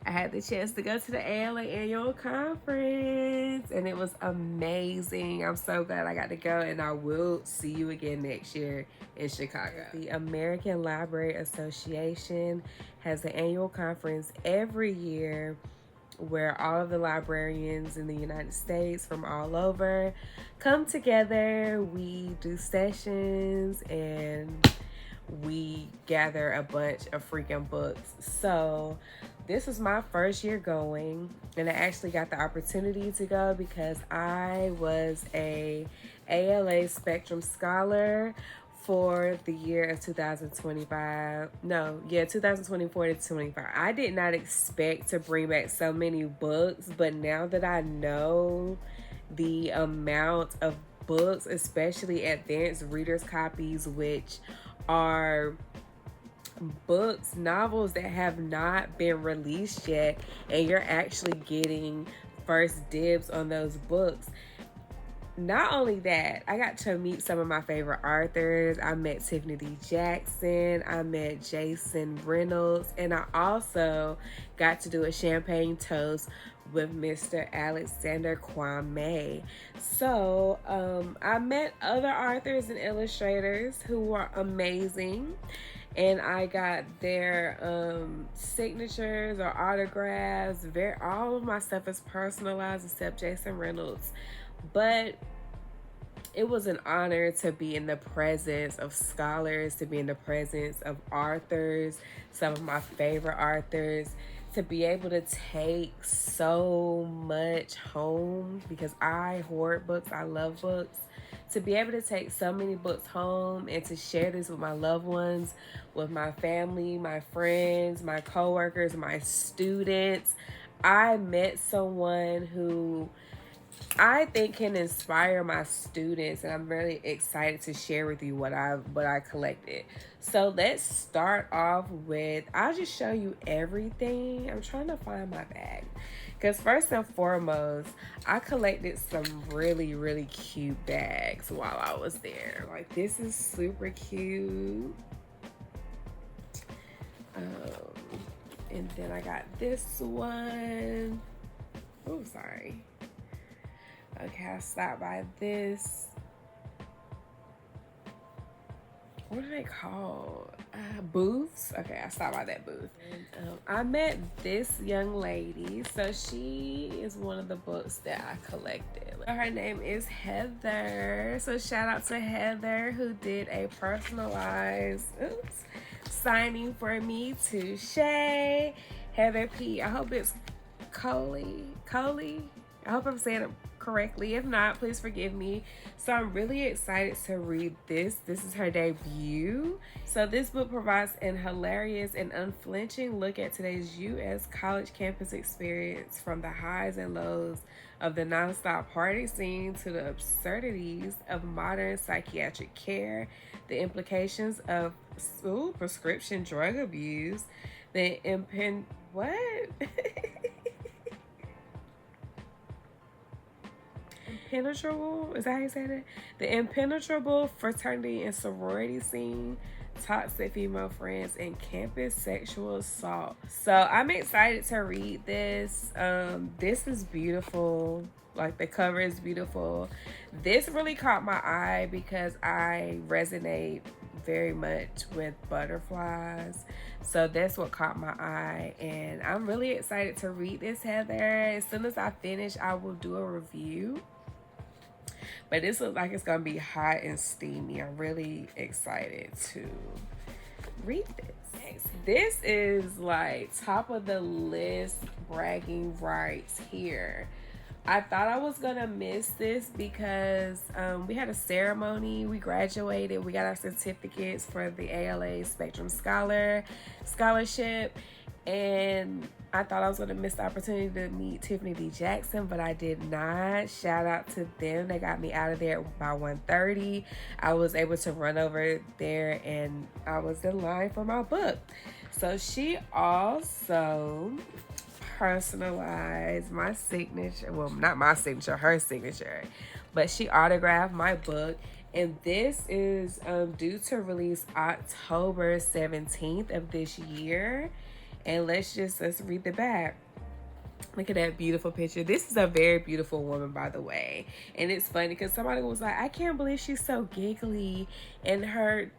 I had the chance to go to the ALA annual conference and it was amazing. I'm so glad I got to go, and I will see you again next year in Chicago. The American Library Association has an annual conference every year where all of the librarians in the United States from all over come together. We do sessions and we gather a bunch of freaking books. So this was my first year going, and I actually got the opportunity to go because I was a ALA Spectrum Scholar for the year of 2025. No, yeah, 2024 to 25. I did not expect to bring back so many books, but now that I know the amount of books, especially advanced readers copies, which are books, novels that have not been released yet, and you're actually getting first dibs on those books. Not only that, I got to meet some of my favorite authors. I met Tiffany D. Jackson, I met Jason Reynolds, and I also got to do a champagne toast with Mr. Alexander Kwame. So I met other authors and illustrators who were amazing, and I got their signatures or autographs. All of my stuff is personalized except Jason Reynolds. But it was an honor to be in the presence of scholars, to be in the presence of authors, some of my favorite authors, to be able to take so much home because I hoard books, I love books. To be able to take so many books home and to share this with my loved ones, with my family, my friends, my coworkers, my students. I met someone who I think can inspire my students, and I'm really excited to share with you what I collected. So let's start off with, I'll just show you everything. I'm trying to find my bag. Because first and foremost, I collected some really, really cute bags while I was there. Like, this is super cute. And then I got this one. Oh, sorry. Okay, I stopped by this. What are they called? Booths? Okay, I stopped by that booth. And, I met this young lady. So she is one of the books that I collected. Her name is Heather. So shout out to Heather who did a personalized signing for me to Shay. Heather P. I hope it's Coley. I hope I'm saying it correctly. If not, please forgive me. So I'm really excited to read this. This is her debut. So this book provides an hilarious and unflinching look at today's U.S. college campus experience, from the highs and lows of the nonstop party scene to the absurdities of modern psychiatric care, the implications of prescription drug abuse, the impenetrable, is that how you say it? The impenetrable fraternity and sorority scene, toxic female friends, and campus sexual assault. So I'm excited to read this. This is beautiful. Like, the cover is beautiful. This really caught my eye because I resonate very much with butterflies. So that's what caught my eye, and I'm really excited to read this, Heather. As soon as I finish, I will do a review. But this looks like it's gonna be hot and steamy. I'm really excited to read this. Next, this is like top of the list bragging rights here. I thought I was gonna miss this because we had a ceremony, we graduated, we got our certificates for the ALA Spectrum Scholarship, and I thought I was gonna miss the opportunity to meet Tiffany D. Jackson, but I did not. Shout out to them. They got me out of there by 1:30. I was able to run over there and I was in line for my book. So she also personalized my signature. Well, not my signature, her signature. But she autographed my book. And this is due to release October 17th of this year. And let's read the back. Look at that beautiful picture. This is a very beautiful woman, by the way. And it's funny because somebody was like, I can't believe she's so giggly and her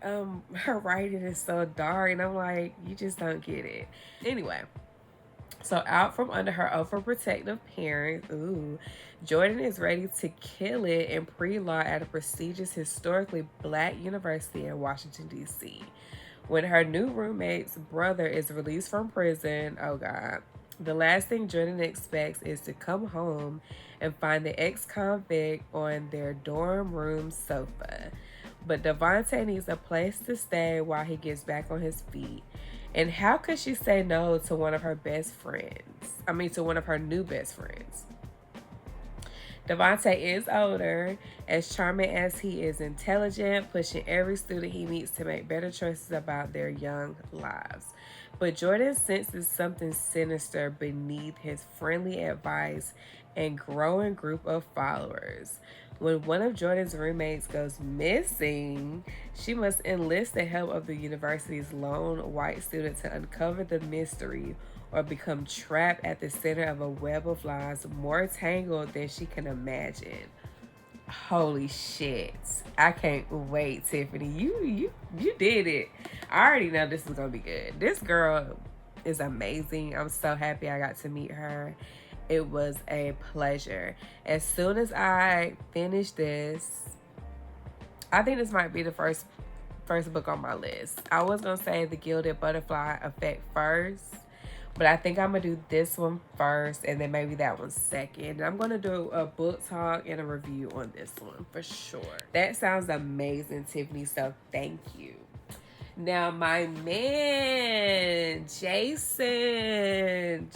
writing is so dark. And I'm like, you just don't get it. Anyway, so out from under her overprotective parents, Jordan is ready to kill it in pre-law at a prestigious historically Black university in Washington, D.C. When her new roommate's brother is released from prison, oh God, the last thing Jordan expects is to come home and find the ex-convict on their dorm room sofa. But Devontae needs a place to stay while he gets back on his feet. And how could she say no to one of her best friends? To one of her new best friends. Devontae is older, as charming as he is intelligent, pushing every student he meets to make better choices about their young lives. But Jordan senses something sinister beneath his friendly advice and growing group of followers. When one of Jordan's roommates goes missing, she must enlist the help of the university's lone white student to uncover the mystery or become trapped at the center of a web of lies more tangled than she can imagine. Holy shit. I can't wait, Tiffany. You did it. I already know this is gonna be good. This girl is amazing. I'm so happy I got to meet her. It was a pleasure. As soon as I finish this, I think this might be the first book on my list. I was gonna say The Gilded Butterfly Effect first, but I think I'm gonna do this one first and then maybe that one second. I'm gonna do a book talk and a review on this one for sure. That sounds amazing, Tiffany, so thank you. Now, my man, Jason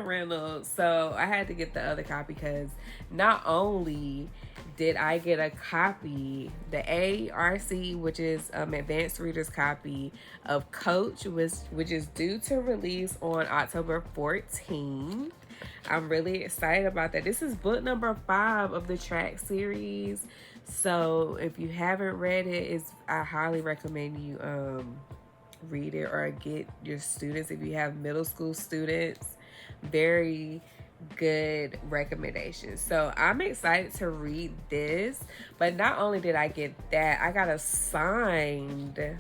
Reynolds. So I had to get the other copy because not only did I get a copy, the ARC, which is Advanced Reader's Copy of Coach, which is due to release on October 14th. I'm really excited about that. This is book number 5 of the track series. So if you haven't read it, I highly recommend you read it or get your students. If you have middle school students, very good recommendation. So I'm excited to read this. But not only did I get that, I got a signed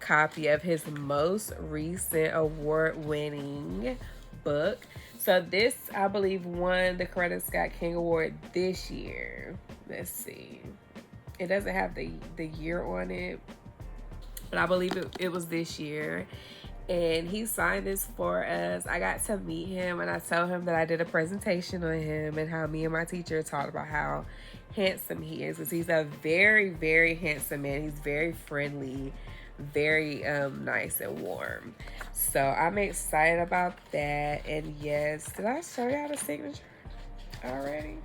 copy of his most recent award-winning book. So this, I believe, won the Coretta Scott King Award this year. Let's see. It doesn't have the year on it, but I believe it was this year. And he signed this for us. I got to meet him and I told him that I did a presentation on him and how me and my teacher talked about how handsome he is. Because he's a very, very handsome man. He's very friendly, very nice and warm. So I'm excited about that. And yes, did I show y'all the signature already?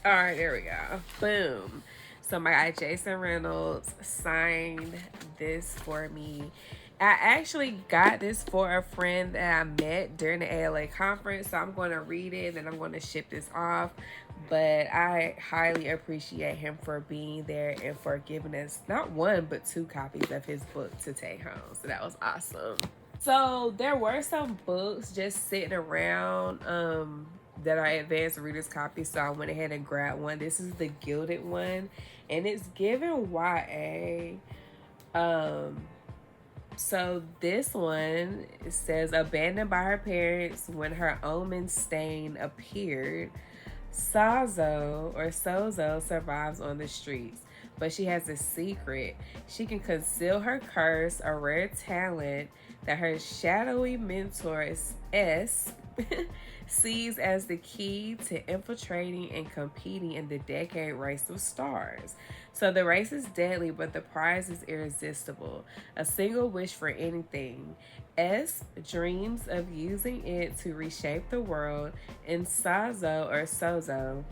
All right, there we go. Boom. So my guy Jason Reynolds signed this for me. I actually got this for a friend that I met during the ALA conference. So I'm going to read it and I'm going to ship this off. But I highly appreciate him for being there and for giving us not 1, but 2 copies of his book to take home. So that was awesome. So there were some books just sitting around that are advanced readers copies, so I went ahead and grabbed one. This is the Gilded one, and it's given YA. So this one, it says, abandoned by her parents when her omen stain appeared, Sozo survives on the streets, but she has a secret. She can conceal her curse, a rare talent that her shadowy mentor S sees as the key to infiltrating and competing in the decade race of stars. So the race is deadly, but the prize is irresistible. A single wish for anything. S dreams of using it to reshape the world, and Sozo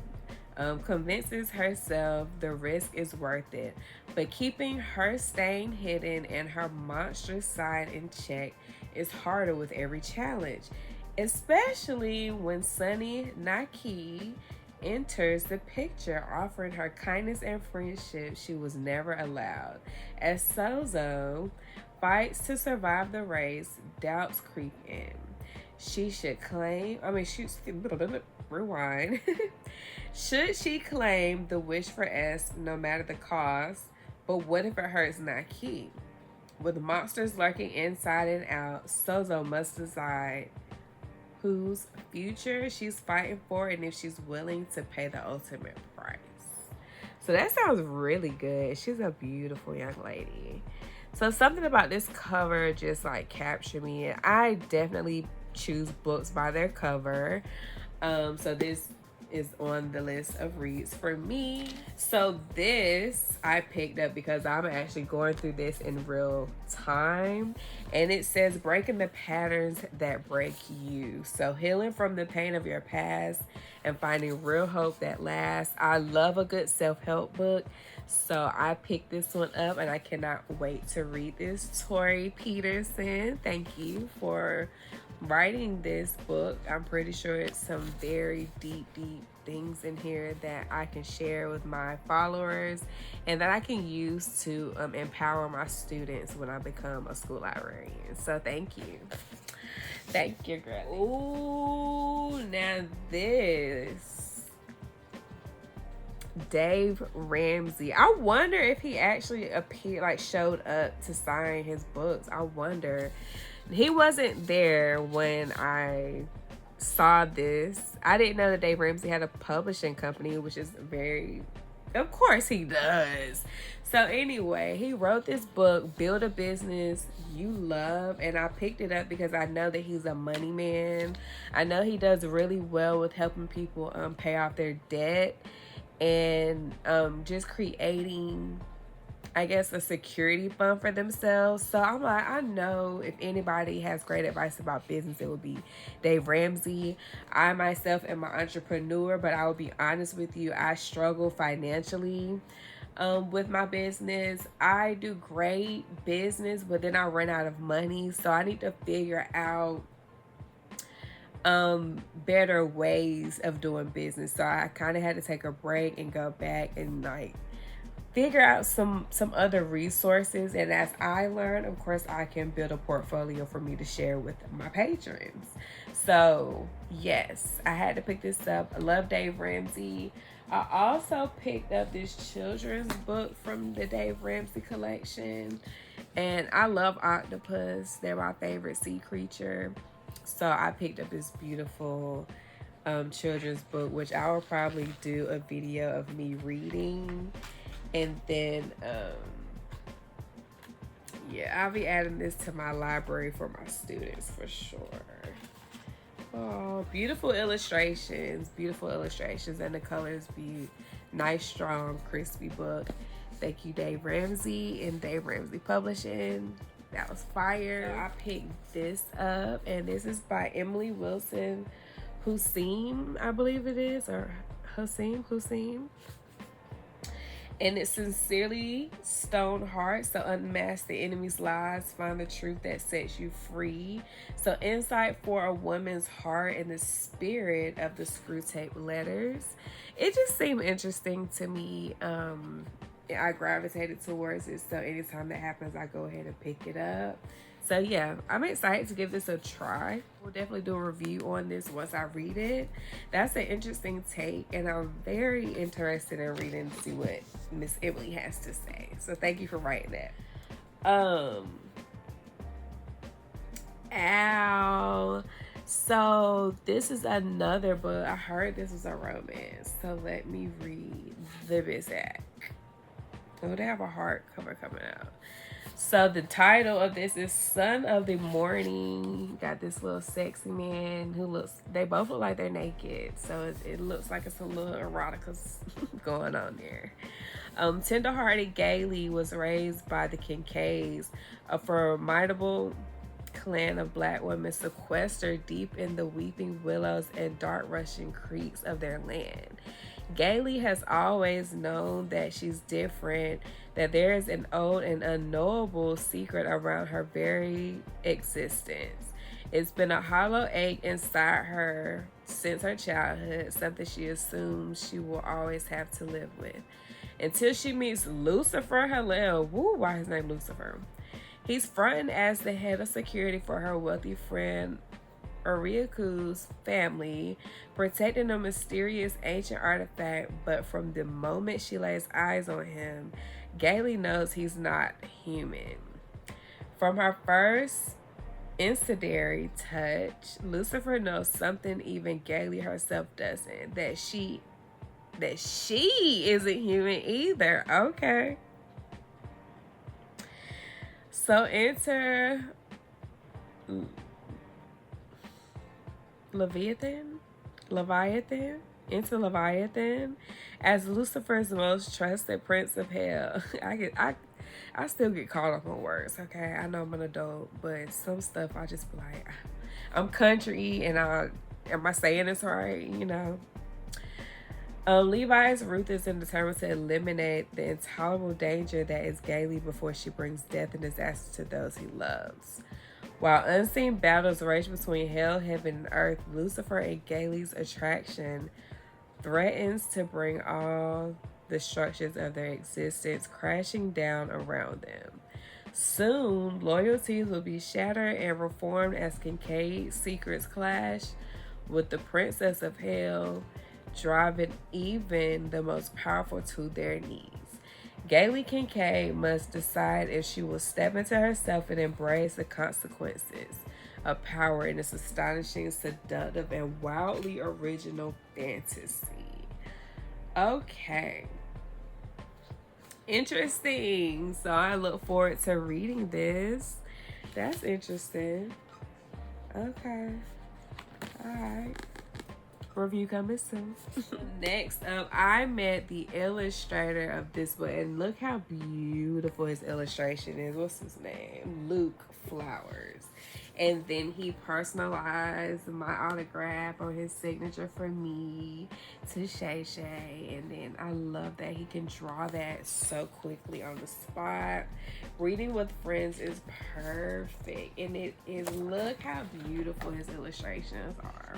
convinces herself the risk is worth it. But keeping her stain hidden and her monstrous side in check is harder with every challenge, especially when Sunny Naki enters the picture, offering her kindness and friendship she was never allowed. As Sozo Fights to survive the race, doubts creep in. She should claim, rewind. Should she claim the wish for S no matter the cost? But what if it hurts Nike? With monsters lurking inside and out, Sozo must decide whose future she's fighting for and if she's willing to pay the ultimate price. So that sounds really good. She's a beautiful young lady. So something about this cover just like captured me. I definitely choose books by their cover. So this is on the list of reads for me. So this I picked up because I'm actually going through this in real time, and it says breaking the patterns that break you. So healing from the pain of your past and finding real hope that lasts. I love a good self-help book, so I picked this one up and I cannot wait to read this. Tori Peterson, thank you for writing this book. I'm pretty sure it's some very deep things in here that I can share with my followers and that I can use to empower my students when I become a school librarian. So thank you. Thank you, girl. Ooh, now this Dave Ramsey. I wonder if he actually appeared, like showed up to sign his books. I wonder. He wasn't there when I saw this. I didn't know that Dave Ramsey had a publishing company, which is very, of course he does. So anyway, he wrote this book, Build a Business You Love, and I picked it up because I know that he's a money man. I know he does really well with helping people pay off their debt and just creating, I guess, a security fund for themselves. So I'm like, I know if anybody has great advice about business, it would be Dave Ramsey. I myself am an entrepreneur, but I will be honest with you, I struggle financially with my business. I do great business, but then I run out of money. So I need to figure out better ways of doing business. So I kind of had to take a break and go back and like figure out some other resources, and as I learn, of course, I can build a portfolio for me to share with my patrons. So yes, I had to pick this up. I love Dave Ramsey. I also picked up this children's book from the Dave Ramsey collection, and I love octopus. They're my favorite sea creature. So I picked up this beautiful children's book, which I will probably do a video of me reading. And then, yeah, I'll be adding this to my library for my students for sure. Oh, beautiful illustrations, and the colors be nice, strong, crispy book. Thank you, Dave Ramsey and Dave Ramsey Publishing. That was fire. So I picked this up, and this is by Emily Wilson Hussein, I believe it is, or Hussein. And it's Sincerely Stoneheart. So unmask the enemy's lies, find the truth that sets you free. So insight for a woman's heart and the spirit of the Screwtape Letters. It just seemed interesting to me. I gravitated towards it. So anytime that happens, I go ahead and pick it up. So yeah, I'm excited to give this a try. We'll definitely do a review on this once I read it. That's an interesting take, and I'm very interested in reading to see what Miss Emily has to say. So thank you for writing that. So this is another book. I heard this was a romance. So let me read the Bizak. Oh, they have a hardcover coming out. So the title of this is Son of the Morning. Got this little sexy man who they both look like they're naked. So it looks like it's a little erotica going on there. Tenderhearted Gailey was raised by the Kincaids, a formidable clan of black women sequestered deep in the weeping willows and dark rushing creeks of their land. Gailey has always known that she's different, that there is an old and unknowable secret around her very existence. It's been a hollow ache inside her since her childhood, something she assumes she will always have to live with. Until she meets Lucifer Hillel. Woo, why his name Lucifer? He's fronting as the head of security for her wealthy friend Oriaku's family, protecting a mysterious ancient artifact, but from the moment she lays eyes on him, Gailey knows he's not human. From her first incendiary touch, Lucifer knows something even Gailey herself doesn't, that she isn't human either. Okay. So enter Leviathan into Leviathan as Lucifer's most trusted prince of hell. I still get caught up on words, okay? I know I'm an adult, but some stuff I just be like, I'm country and am I saying this right? You know? Levi is ruthless and determined to eliminate the intolerable danger that is Gailey before she brings death and disaster to those he loves. While unseen battles rage between hell, heaven, and earth, Lucifer and Gailey's attraction threatens to bring all the structures of their existence crashing down around them. Soon, loyalties will be shattered and reformed as Kincaid's secrets clash with the Princess of Hell, driving even the most powerful to their knees. Gailey Kincaid must decide if she will step into herself and embrace the consequences of power in this astonishing, seductive, and wildly original fantasy. Okay. Interesting. So I look forward to reading this. That's interesting. Okay. All right. Review coming soon. Next up, I met the illustrator of this book, and look how beautiful his illustration is. What's his name? Luke Flowers. And then he personalized my autograph on his signature for me to Shay Shay. And then I love that he can draw that so quickly on the spot. Reading with friends is perfect. And it is, look how beautiful his illustrations are.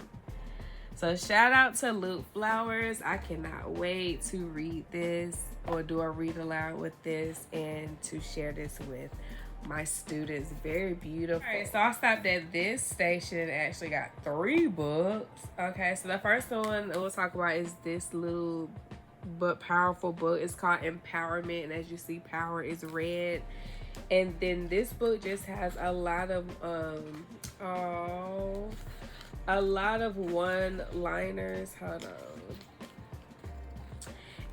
So shout out to Luke Flowers. I cannot wait to read this or do a read aloud with this and to share this with my students. Very beautiful. All right, so I stopped at this station. Actually got 3 books. Okay, so the first one we'll talk about is this little but powerful book. It's called Empowerment, and as you see, power is red. And then this book just has a lot of one-liners. Hold on.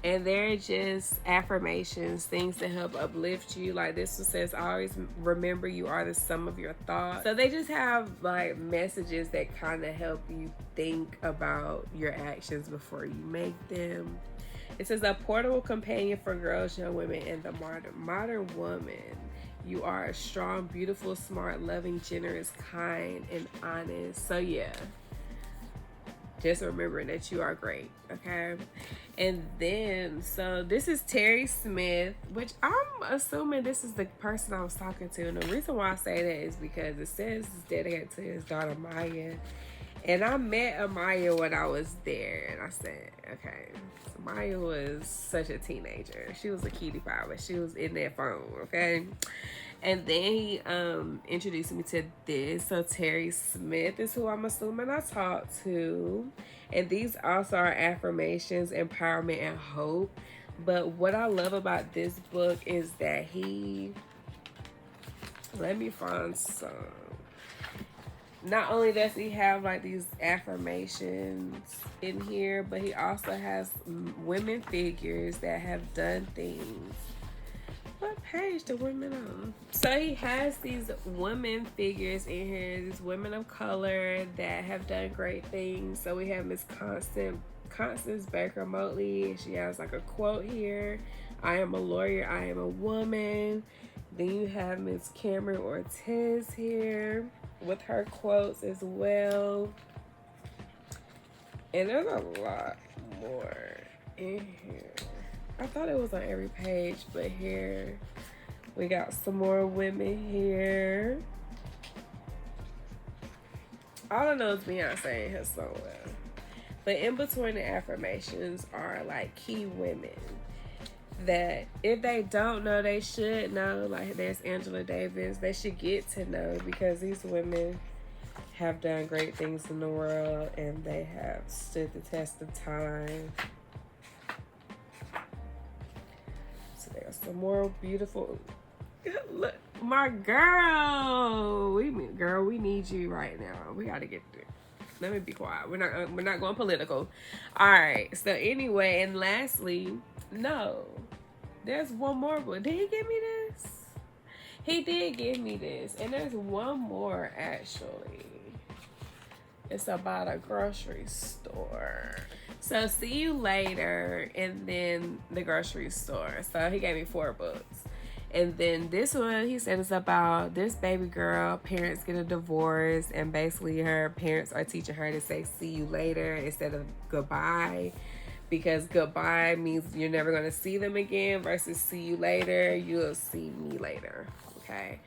And they're just affirmations, things to help uplift you. Like this one says, always remember you are the sum of your thoughts. So they just have like messages that kind of help you think about your actions before you make them. It says, a portable companion for girls, young women, and the modern woman. You are a strong, beautiful, smart, loving, generous, kind, and honest. So yeah, just remembering that you are great, okay? And then, so this is Terry Smith, which I'm assuming this is the person I was talking to. And the reason why I say that is because it says it's dedicated to his daughter, Maya. And I met Amaya when I was there. And I said, okay, so Maya was such a teenager. She was a cutie pie, but she was in that phone, okay? And then he introduced me to this. So Terry Smith is who I'm assuming I talked to. And these also are affirmations, empowerment, and hope. But what I love about this book is that let me find some. Not only does he have like these affirmations in here, but he also has women figures that have done things. What page the women on? So he has these women figures in here, these women of color that have done great things. So we have Miss Constance Baker Motley. She has like a quote here. I am a lawyer, I am a woman. Then you have Miss Cameron Ortiz here with her quotes as well. And there's a lot more in here. I thought it was on every page, but here we got some more women here. All I know is Beyonce in here somewhere. But in between the affirmations are like key women. that if they don't know, they should know. Like, there's Angela Davis. They should get to know, because these women have done great things in the world and they have stood the test of time. So there's some more beautiful. Look, my girl. We need you right now. We gotta get there. Let me be quiet. We're not going political. All right. So anyway, and lastly, no, there's one more book. Did he give me this? He did give me this, and there's one more actually. It's about a grocery store. So See You Later, and then The Grocery Store. So he gave me 4 books. And then this one, he said, it's about this baby girl, parents get a divorce, and basically her parents are teaching her to say see you later instead of goodbye, because goodbye means you're never going to see them again, versus see you later, you'll see me later. Okay?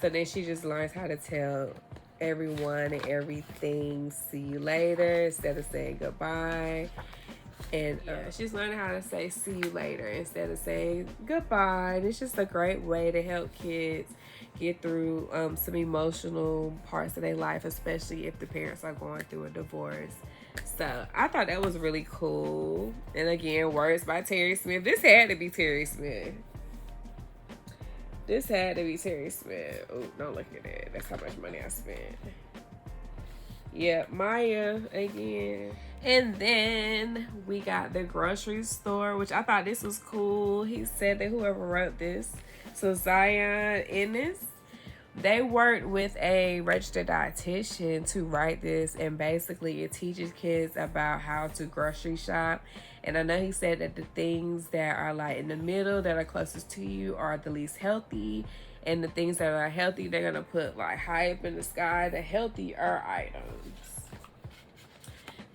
So then she just learns how to tell everyone and everything see you later instead of saying goodbye. And she's learning how to say see you later instead of saying goodbye. And it's just a great way to help kids get through some emotional parts of their life, especially if the parents are going through a divorce. So I thought that was really cool. And again, words by Terry Smith. This had to be Terry Smith. This had to be Terry Smith. Oh, don't look at that. That's how much money I spent. Yeah, Maya again. And then we got The Grocery Store, which I thought this was cool. He said that whoever wrote this, so Zion Ennis, they worked with a registered dietitian to write this, and basically it teaches kids about how to grocery shop. And I know he said that the things that are like in the middle, that are closest to you, are the least healthy, and the things that are healthy, they're gonna put like high up in the sky, the healthier items.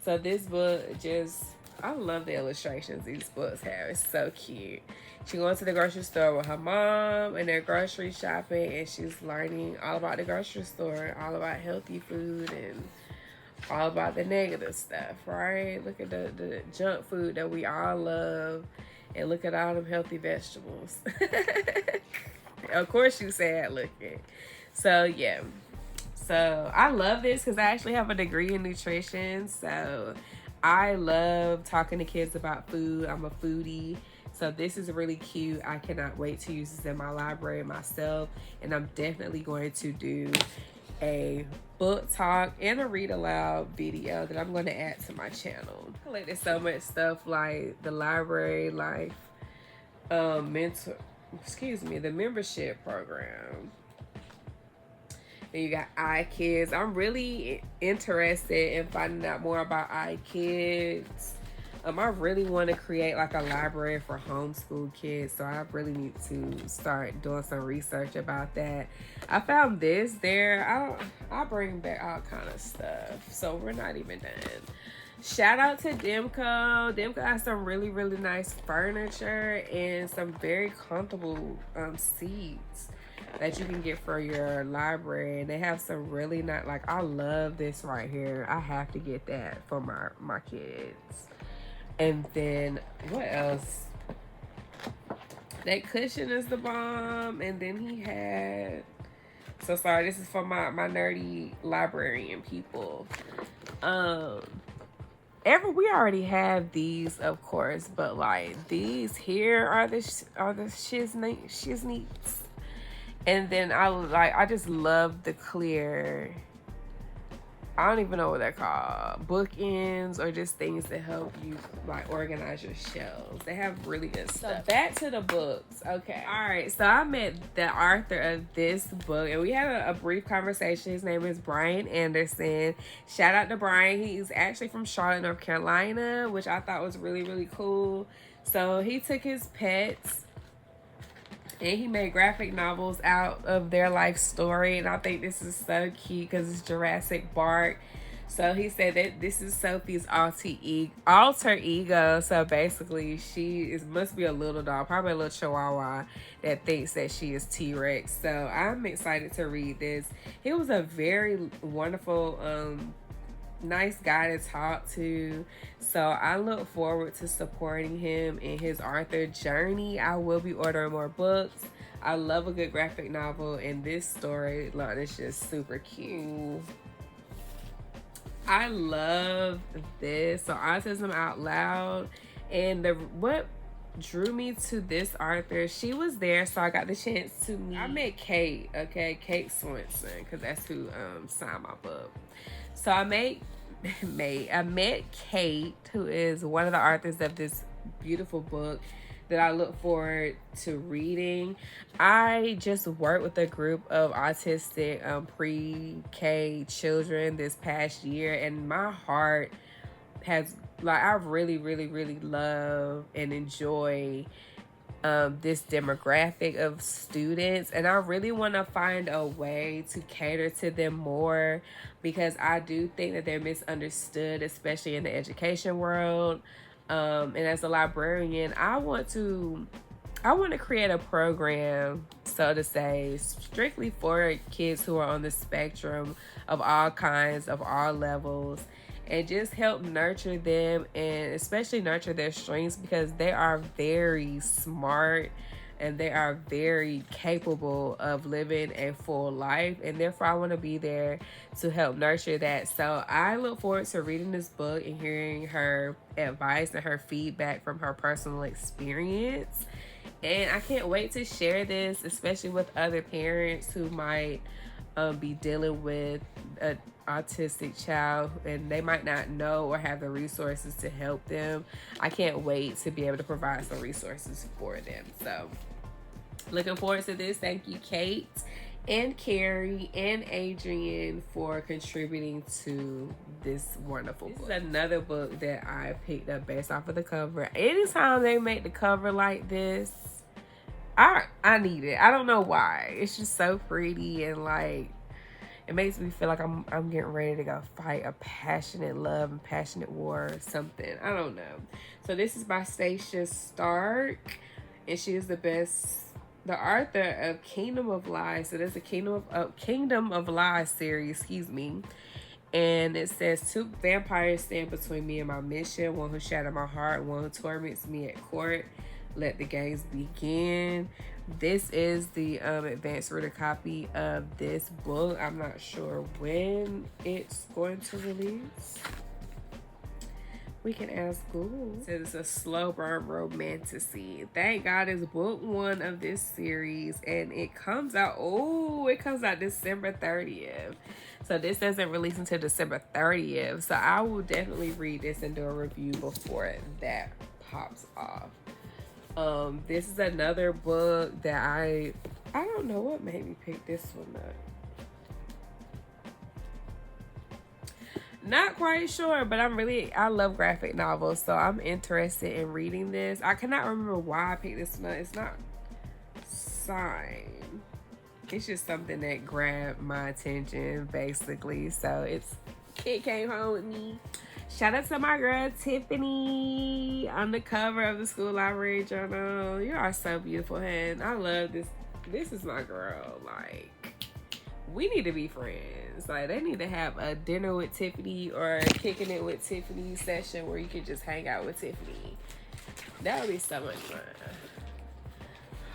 So this book just, I love the illustrations these books have. It's so cute. She going to the grocery store with her mom, and they're grocery shopping, and she's learning all about the grocery store, all about healthy food, and all about the negative stuff, right? Look at the junk food that we all love, and look at all them healthy vegetables. Of course you sad looking. So yeah. So I love this because I actually have a degree in nutrition. So I love talking to kids about food. I'm a foodie. So this is really cute. I cannot wait to use this in my library myself. And I'm definitely going to do a book talk and a read aloud video that I'm going to add to my channel. I collected so much stuff like the library life the membership program. And you got iKids. I'm really interested in finding out more about iKids. I really want to create like a library for homeschool kids, so I really need to start doing some research about that. I found this there. I'll bring back all kind of stuff, so we're not even done. Shout out to Demco. Demco has some really, really nice furniture and some very comfortable seats that you can get for your library. And they have some really nice, like, I love this right here. I have to get that for my kids. And then what else? That cushion is the bomb. And then he had, so sorry, this is for my nerdy librarian people. We already have these, of course, but like these here are the shizneets. And then I just love the clear, I don't even know what they're called, bookends, or just things that help you like organize your shelves. They have really good stuff. So back to the books. Okay. All right. So I met the author of this book, and we had a brief conversation. His name is Brian Anderson. Shout out to Brian. He's actually from Charlotte, North Carolina, which I thought was really, really cool. So he took his pets and he made graphic novels out of their life story. And I think this is so cute because it's Jurassic Bark. So he said that this is Sophie's alter ego. So basically she must be a little dog, probably a little chihuahua that thinks that she is T-Rex. So I'm excited to read this. It was a very wonderful nice guy to talk to. So I look forward to supporting him in his author journey. I will be ordering more books. I love a good graphic novel, and this story line is just super cute. I love this. So Autism Out Loud, and what drew me to this author, she was there, so I got the chance to meet. I met Kate, okay, Kate Swenson, because that's who signed my book. So I met Kate, who is one of the authors of this beautiful book that I look forward to reading. I just worked with a group of autistic pre-K children this past year, and my heart has, like, I really, really, really love and enjoy this demographic of students, and I really want to find a way to cater to them more, because I do think that they're misunderstood, especially in the education world. And as a librarian, I want to create a program, so to say, strictly for kids who are on the spectrum of all kinds, of all levels, and just help nurture them, and especially nurture their strengths, because they are very smart and they are very capable of living a full life, and therefore I want to be there to help nurture that. So I look forward to reading this book and hearing her advice and her feedback from her personal experience. And I can't wait to share this, especially with other parents who might be dealing with an autistic child, and they might not know or have the resources to help them. I can't wait to be able to provide some resources for them. So looking forward to this. Thank you, Kate and Carrie and Adrian, for contributing to this wonderful book. This is another book that I picked up based off of the cover. Anytime they make the cover like this, I need it. I don't know why. It's just so pretty, and like, it makes me feel like I'm getting ready to go fight a passionate love and passionate war or something. I don't know. So this is by Stacia Stark, and she is the author of Kingdom of Lies. So there's a Kingdom of Lies series, excuse me. And it says, 2 vampires stand between me and my mission, one who shattered my heart, one who torments me at court. Let the games begin. This is the advanced reader copy of this book. I'm not sure when it's going to release. We can ask Google. It says it's a slow burn romantasy. Thank God it's book 1 of this series, and it comes out December 30th. So this doesn't release until December 30th. So I will definitely read this and do a review before that pops off. This is another book that I don't know what made me pick this one up. Not quite sure, but I love graphic novels, so I'm interested in reading this. I cannot remember why I picked this one up. It's not signed. It's just something that grabbed my attention, basically. So it came home with me. Shout out to my girl Tiffany on the cover of the School Library Journal. You are so beautiful, hun. I love this. This is my girl. Like, we need to be friends. Like, they need to have a dinner with Tiffany or a kicking it with Tiffany session where you can just hang out with Tiffany. That would be so much fun.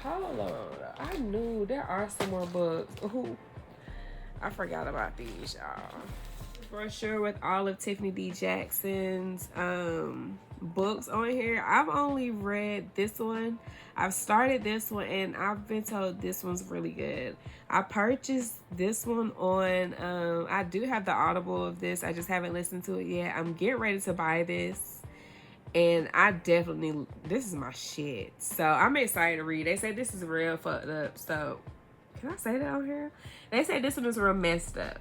Hold on. I knew there are some more books. Ooh, I forgot about these, y'all. Brochure with all of Tiffany D. Jackson's books on here. I've only read this one. I've started this one, and I've been told this one's really good. I purchased this one on I do have the Audible of this. I just haven't listened to it yet. I'm getting ready to buy this, and this is my shit. So I'm excited to read. They say this is real fucked up. So can I say that on here? They say this one is real messed up.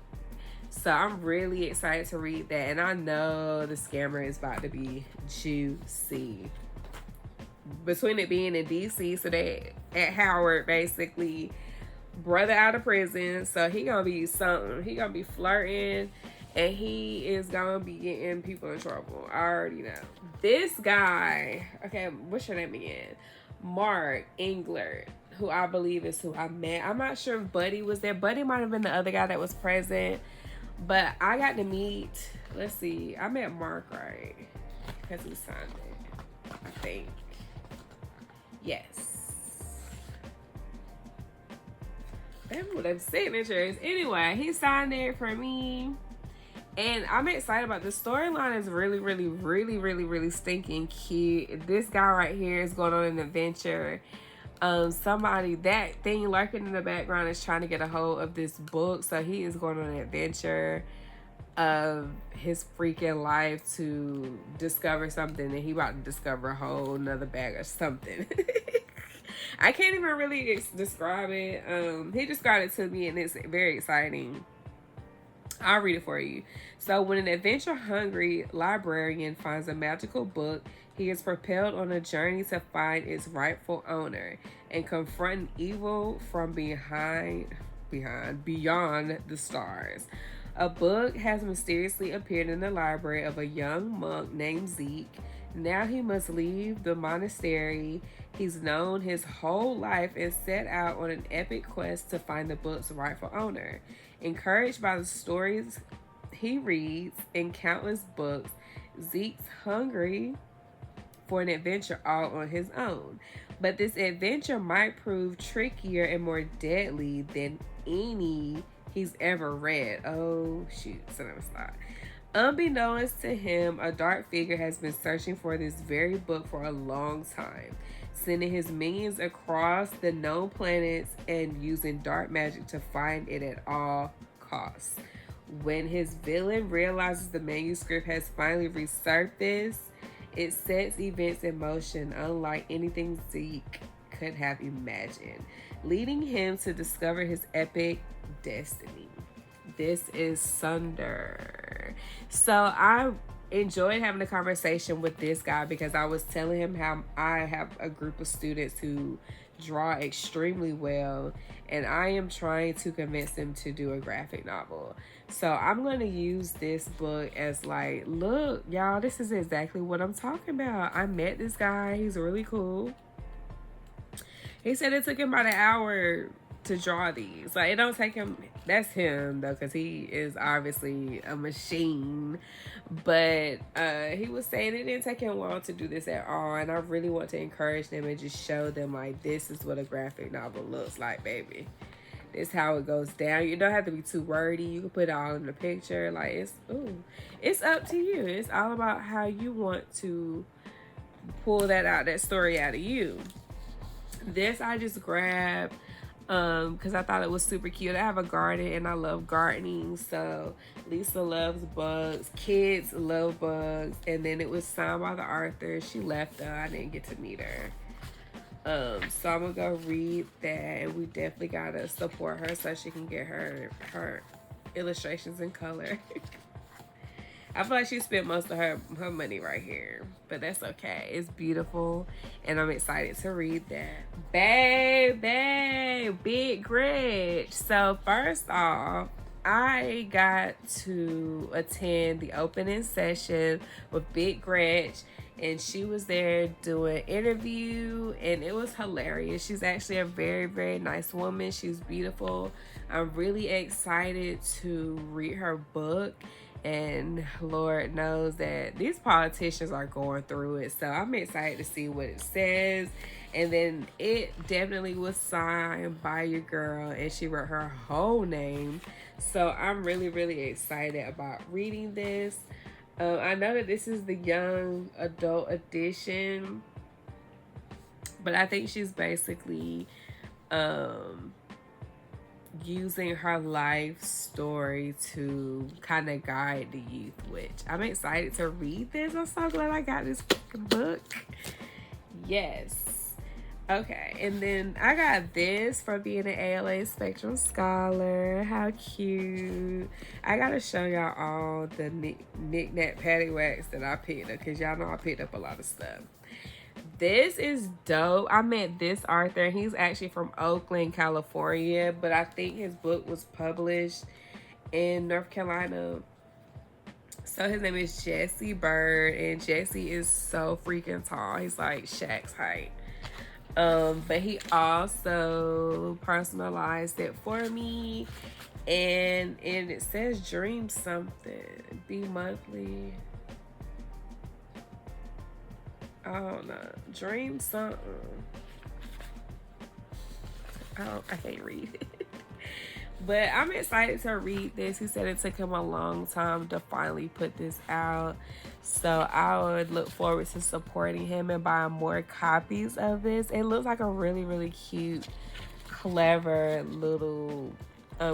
So I'm really excited to read that. And I know the scammer is about to be juicy. Between it being in DC, so they at Howard, basically, brother out of prison. So he gonna be something. He gonna be flirting, and he is gonna be getting people in trouble. I already know. This guy, okay, what's your name again? Mark Englert, who I believe is who I met. I'm not sure if Buddy was there. Buddy might have been the other guy that was present. But I got to meet Let's see. I'm at Mark, right? Because he signed it, I think. Yes. That's what them signatures. Anyway, he signed it for me. And I'm excited about the storyline. Is really stinking cute. This guy right here is going on an adventure. Somebody, that thing lurking in the background, is trying to get a hold of this book. So he is going on an adventure of his freaking life to discover something, and he about to discover a whole nother bag of something. I can't even really describe it. He described it to me, and it's very exciting. I'll read it for you. So, when an adventure-hungry librarian finds a magical book, he is propelled on a journey to find its rightful owner and confront evil from beyond the stars. A book has mysteriously appeared in the library of a young monk named Zeke. Now he must leave the monastery he's known his whole life and set out on an epic quest to find the book's rightful owner. Encouraged by the stories he reads in countless books, Zeke's hungry for an adventure all on his own. But this adventure might prove trickier and more deadly than any he's ever read. Oh, shoot. So that was that. Unbeknownst to him, a dark figure has been searching for this very book for a long time, sending his minions across the known planets and using dark magic to find it at all costs. When his villain realizes the manuscript has finally resurfaced, it sets events in motion unlike anything Zeke could have imagined, leading him to discover his epic destiny. This is Sunder. So I enjoyed having a conversation with this guy because I was telling him how I have a group of students who draw extremely well, and I am trying to convince them to do a graphic novel. So I'm going to use this book as like, look, y'all, this is exactly what I'm talking about. I met this guy. He's really cool. He said it took him about an hour to draw these. Like, it don't take him, that's him though, because he is obviously a machine. But he was saying it didn't take him long to do this at all, and I really want to encourage them and just show them like, this is what a graphic novel looks like, baby. This is how it goes down. You don't have to be too wordy. You can put it all in the picture. Like, it's up to you. It's all about how you want to pull that story out of you. This I just grabbed because I thought it was super cute. I have a garden and I love gardening, so Lisa loves bugs, kids love bugs, and then it was signed by the author. She left though, I didn't get to meet her. So I'm gonna go read that, and we definitely gotta support her so she can get her illustrations in color. I feel like she spent most of her money right here, but that's okay. It's beautiful, and I'm excited to read that. Baby, Big Gretch. So first off, I got to attend the opening session with Big Gretch, and she was there doing an interview, and it was hilarious. She's actually a very, very nice woman. She's beautiful. I'm really excited to read her book. And Lord knows that these politicians are going through it. So I'm excited to see what it says. And then it definitely was signed by your girl, and she wrote her whole name. So I'm really, really excited about reading this. I know that this is the young adult edition, but I think she's basically using her life story to kind of guide the youth, which I'm excited to read this. I'm so glad I got this book. Yes. Okay, and then I got this from being an ALA Spectrum Scholar. How cute. I gotta show y'all all the knick-knack paddywhacks that I picked up, because y'all know I picked up a lot of stuff. This is dope. I met this author. He's actually from Oakland, California, but I think his book was published in North Carolina. So his name is Jesse Bird, and Jesse is so freaking tall. He's like Shaq's height. But he also personalized it for me, And it says dream something, be monthly. I don't know, dream something. I can't read it. But I'm excited to read this. He said it took him a long time to finally put this out. So I would look forward to supporting him and buying more copies of this. It looks like a really, really cute, clever little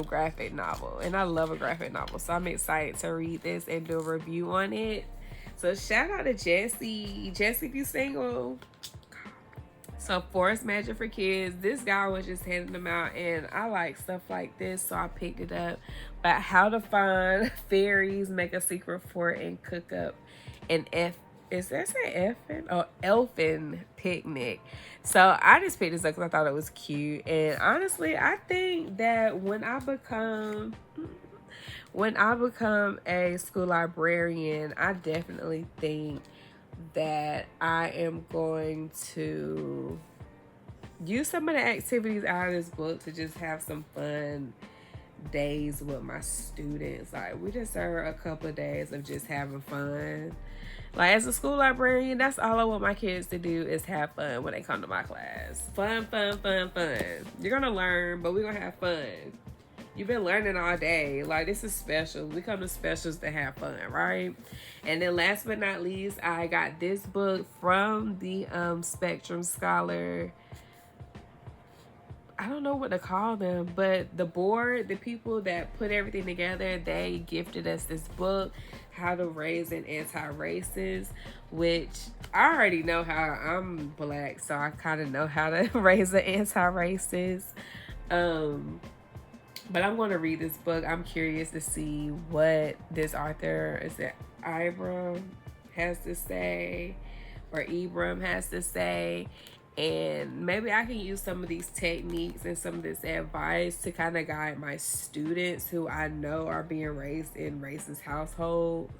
graphic novel. And I love a graphic novel. So I'm excited to read this and do a review on it. So shout out to Jesse. Jesse, if you single. So Forest Magic for Kids, this guy was just handing them out, and I like stuff like this, so I picked it up. About how to find fairies, make a secret fort, and cook up an elfin picnic. So I just picked this up because I thought it was cute. And honestly, I think that when I become a school librarian, I definitely think that I am going to use some of the activities out of this book to just have some fun days with my students. Like, we deserve a couple of days of just having fun. Like, as a school librarian, that's all I want my kids to do, is have fun when they come to my class. Fun, fun, fun, fun. You're gonna learn, but we're gonna have fun. You've been learning all day. Like, this is special. We come to specials to have fun, right? And then last but not least, I got this book from the Spectrum Scholar. I don't know what to call them, but the board, the people that put everything together, they gifted us this book, How to Raise an Anti-Racist, which I already know how I'm Black, so I kind of know how to raise an anti-racist. But I'm going to read this book. I'm curious to see what this author, is it Ibram, has to say, or Ibram has to say. And maybe I can use some of these techniques and some of this advice to kind of guide my students who I know are being raised in racist households.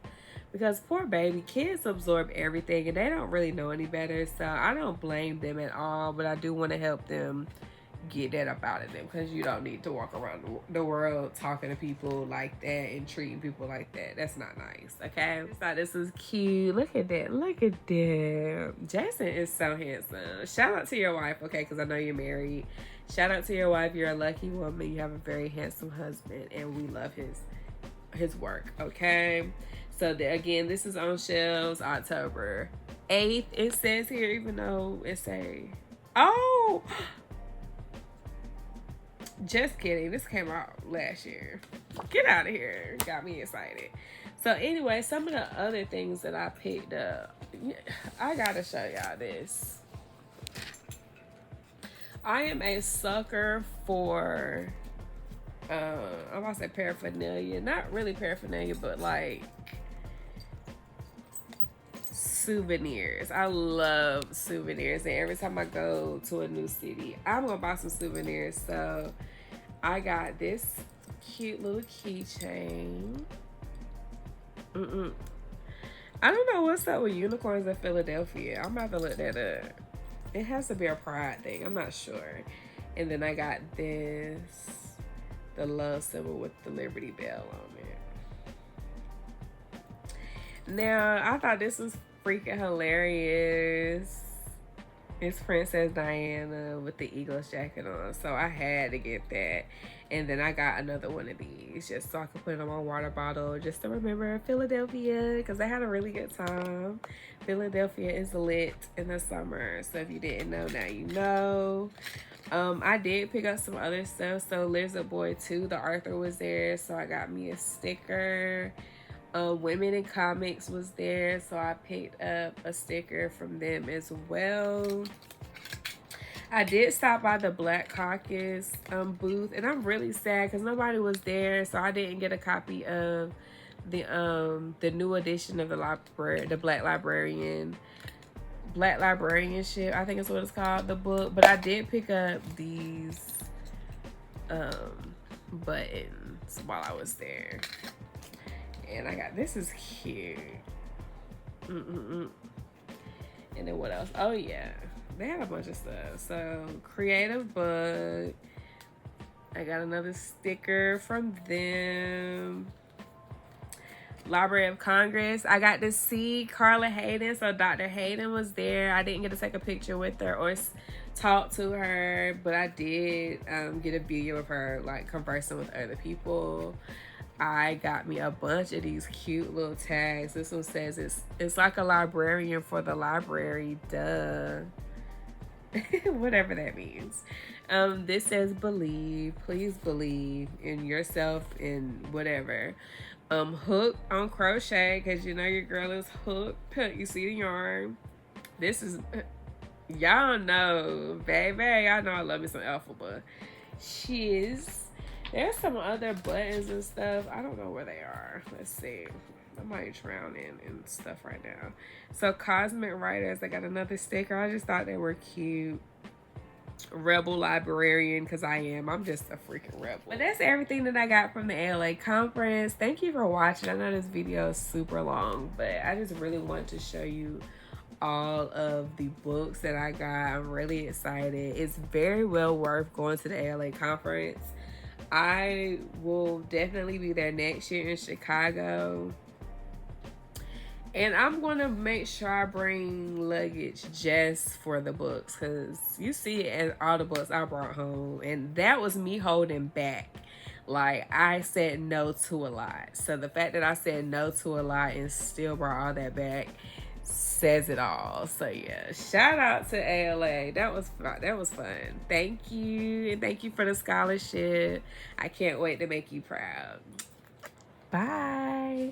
Because poor baby, kids absorb everything and they don't really know any better. So I don't blame them at all, but I do want to help them get that up out of them, because you don't need to walk around the world talking to people like that and treating people like that. That's not nice, okay? I thought this was cute. Look at that. Look at that. Jason is so handsome. Shout out to your wife, okay, because I know you're married. Shout out to your wife. You're a lucky woman. You have a very handsome husband, and we love his work, okay? So again, this is on shelves October 8th. It says here, even though it say, oh, just kidding. This came out last year. Get out of here. Got me excited. So anyway, some of the other things that I picked up. I gotta show y'all this. I am a sucker for, I'm about to say paraphernalia. Not really paraphernalia, but like souvenirs. I love souvenirs, and every time I go to a new city, I'm gonna buy some souvenirs. So I got this cute little keychain. I don't know what's up with unicorns in Philadelphia. I'm about to look that up. It has to be a pride thing. I'm not sure. And then I got this, the love symbol with the Liberty Bell on it. Now, I thought this was freaking hilarious. It's Princess Diana with the Eagles jacket on. So I had to get that. And then I got another one of these just so I could put it on my water bottle just to remember Philadelphia, because I had a really good time. Philadelphia is lit in the summer. So if you didn't know, now you know. I did pick up some other stuff. So Lizard Boy 2, the Arthur was there. So I got me a sticker. Women in Comics was there, so I picked up a sticker from them as well. I did stop by the Black Caucus booth, and I'm really sad because nobody was there, so I didn't get a copy of the new edition of the Black Librarianship, I think is what it's called, the book. But I did pick up these buttons while I was there. And I got, this is cute. And then what else? Oh yeah, they had a bunch of stuff. So Creative Book, I got another sticker from them. Library of Congress. I got to see Carla Hayden, so Dr. Hayden was there. I didn't get to take a picture with her or talk to her, but I did get a video of her like conversing with other people. I got me a bunch of these cute little tags. This one says it's like a librarian for the library, duh. Whatever that means. This says believe, please believe in yourself and whatever. Hook on crochet, because you know your girl is hooked. You see the yarn. This is, y'all know, baby, y'all know I love me some Elphaba. Shiz. There's some other buttons and stuff. I don't know where they are. Let's see. I might drown in stuff right now. So Cosmic Writers, I got another sticker. I just thought they were cute. Rebel Librarian, because I'm just a freaking rebel. But that's everything that I got from the ALA conference. Thank you for watching. I know this video is super long, but I just really want to show you all of the books that I got. I'm really excited. It's very well worth going to the ALA conference. I will definitely be there next year in Chicago. And I'm going to make sure I bring luggage just for the books, because you see it in all the books I brought home. And that was me holding back. Like, I said no to a lot. So the fact that I said no to a lot and still brought all that back says it all. So yeah, shout out to ALA. That was fun. Thank you. And thank you for the scholarship. I can't wait to make you proud. Bye.